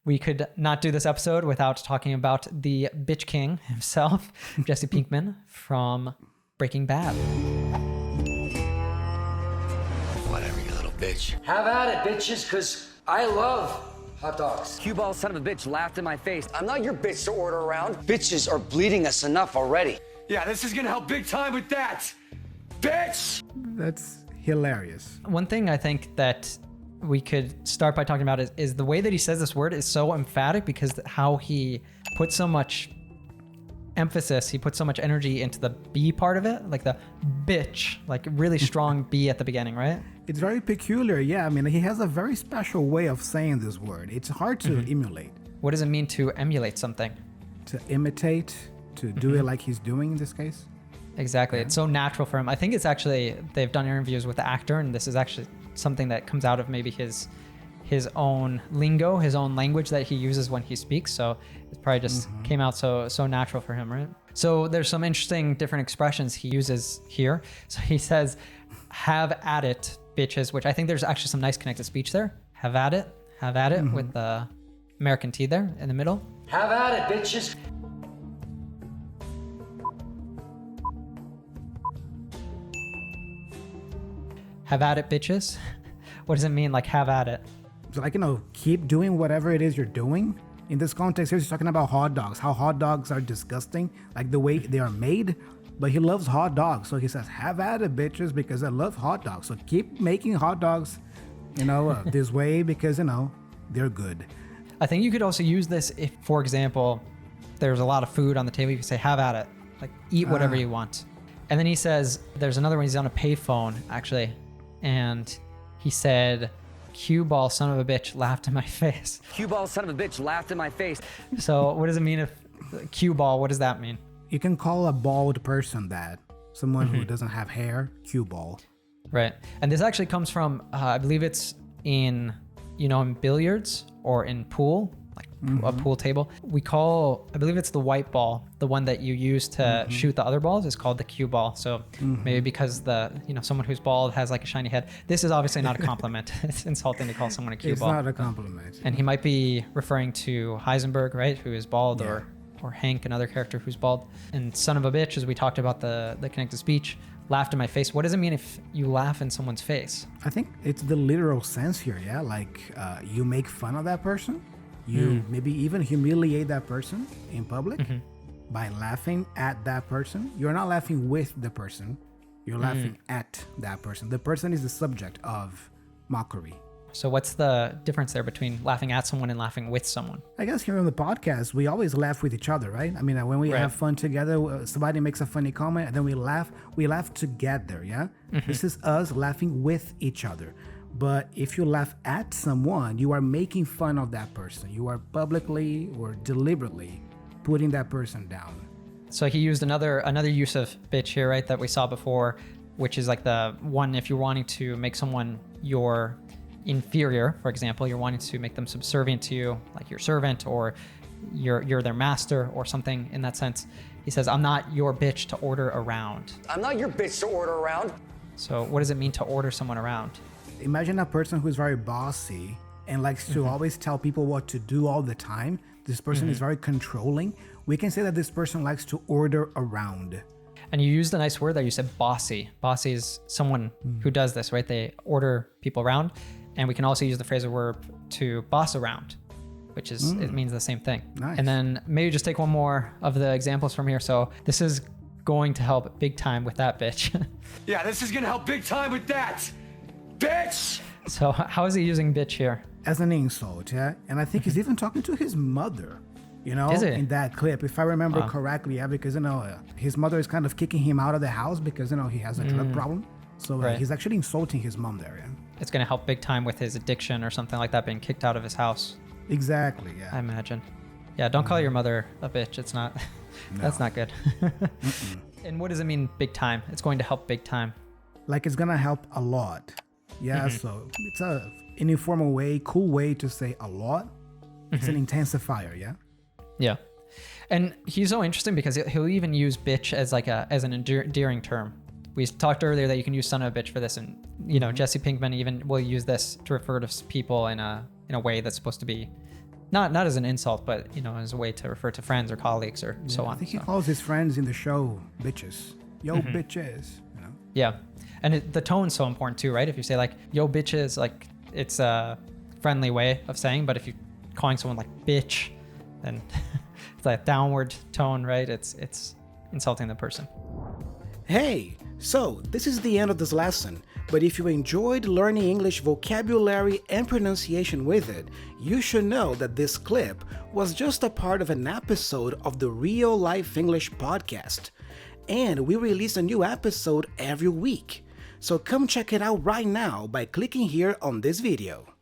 we could not do this episode without talking about the bitch king himself, Jesse Pinkman from Breaking Bad. Whatever, you little bitch. Have at it, bitches, because I love hot dogs. 𝗙𝗣𝗟𝗟𝗟 son of a bitch laughed in my face. I'm not your bitch to order around. Bitches are bleeding us enough already. Yeah, this is gonna help big time with that. Bitch! That's hilarious. One thing I think that we could start by talking about is the way that he says this word is so emphatic, because how he puts so much emphasis, he puts so much energy into the B part of it, like the bitch, like really strong B at the beginning, right? It's very peculiar. Yeah, I mean, he has a very special way of saying this word. It's hard to emulate. What does it mean to emulate something? To imitate, to do it like he's doing in this case. Exactly. It's so natural for him. I think it's actually, they've done interviews with the actor, and this is actually something that comes out of maybe his own lingo, his own language that he uses when he speaks. So it probably just came out so natural for him, right? So there's some interesting different expressions he uses here. So he says, have at it, bitches, which I think there's actually some nice connected speech there. Have at it with the American T there in the middle. Have at it, bitches. Have at it, bitches. What does it mean, like have at it? So like, keep doing whatever it is you're doing. In this context, he's talking about hot dogs, how hot dogs are disgusting, like the way they are made. But he loves hot dogs. So he says, have at it, bitches, because I love hot dogs. So keep making hot dogs, this way, because, they're good. I think you could also use this if, for example, there's a lot of food on the table. You can say, have at it, like eat whatever you want. And then he says, there's another one, he's on a payphone, actually. And he said, 𝗙𝗣𝗜𝗟𝗟𝗟 son of a bitch laughed in my face. 𝗙𝗣𝗟𝗟𝗟 son of a bitch laughed in my face. So what does it mean if cue ball, what does that mean? You can call a bald person that. Someone who doesn't have hair, cue ball. Right. And this actually comes from, I believe it's in billiards or in pool, like a pool table. We call, I believe it's the white ball, the one that you use to shoot the other balls, is called the cue ball. So maybe because someone who's bald has like a shiny head. This is obviously not a compliment. It's insulting to call someone a cue ball. It's not a compliment. And he might be referring to Heisenberg, right? Who is bald, or Hank, another character who's bald. And son of a bitch, as we talked about the connected speech, laughed in my face. What does it mean if you laugh in someone's face? I think it's the literal sense here, yeah? Like you make fun of that person. You maybe even humiliate that person in public by laughing at that person. You're not laughing with the person. You're laughing at that person. The person is the subject of mockery. So what's the difference there between laughing at someone and laughing with someone? I guess here on the podcast, we always laugh with each other, right? I mean, when we have fun together, somebody makes a funny comment and then we laugh together, yeah? This is us laughing with each other. But if you laugh at someone, you are making fun of that person. You are publicly or deliberately putting that person down. So he used another use of bitch here, right, that we saw before, which is like the one if you're wanting to make someone your inferior, for example, you're wanting to make them subservient to you, like your servant, or you're their master or something in that sense. He says, I'm not your bitch to order around. I'm not your bitch to order around. So what does it mean to order someone around? Imagine a person who's very bossy and likes to always tell people what to do all the time. This person is very controlling. We can say that this person likes to order around. And you used a nice word there. You said bossy. Bossy is someone who does this, right? They order people around. And we can also use the phrasal verb to boss around, which is, it means the same thing. Nice. And then maybe just take one more of the examples from here. So this is going to help big time with that bitch. Yeah, this is gonna help big time with that. Bitch! So how is he using bitch here? As an insult, yeah? And I think he's even talking to his mother, Is it? in that clip, if I remember correctly, yeah, because, his mother is kind of kicking him out of the house because, he has a drug problem. So he's actually insulting his mom there, yeah? It's going to help big time with his addiction or something like that, being kicked out of his house. Exactly, yeah. I imagine. Yeah, don't call your mother a bitch. It's not, that's not good. And what does it mean, big time? It's going to help big time. Like it's going to help a lot. Yeah, so it's an informal way, cool way to say a lot. It's an intensifier, yeah? Yeah. And he's so interesting because he'll even use bitch as like as an endearing term. We talked earlier that you can use son of a bitch for this, and Jesse Pinkman even will use this to refer to people in a way that's supposed to be not as an insult, but as a way to refer to friends or colleagues or so on. I think he calls his friends in the show bitches. Yo, bitches. Yeah, and the tone's so important too, right? If you say like "yo bitches," like it's a friendly way of saying, but if you're calling someone like bitch, then it's like downward tone, right? It's insulting the person. Hey, so this is the end of this lesson, but if you enjoyed learning English vocabulary and pronunciation with it, you should know that this clip was just a part of an episode of the Real Life English podcast. And we release a new episode every week. So come check it out right now by clicking here on this video.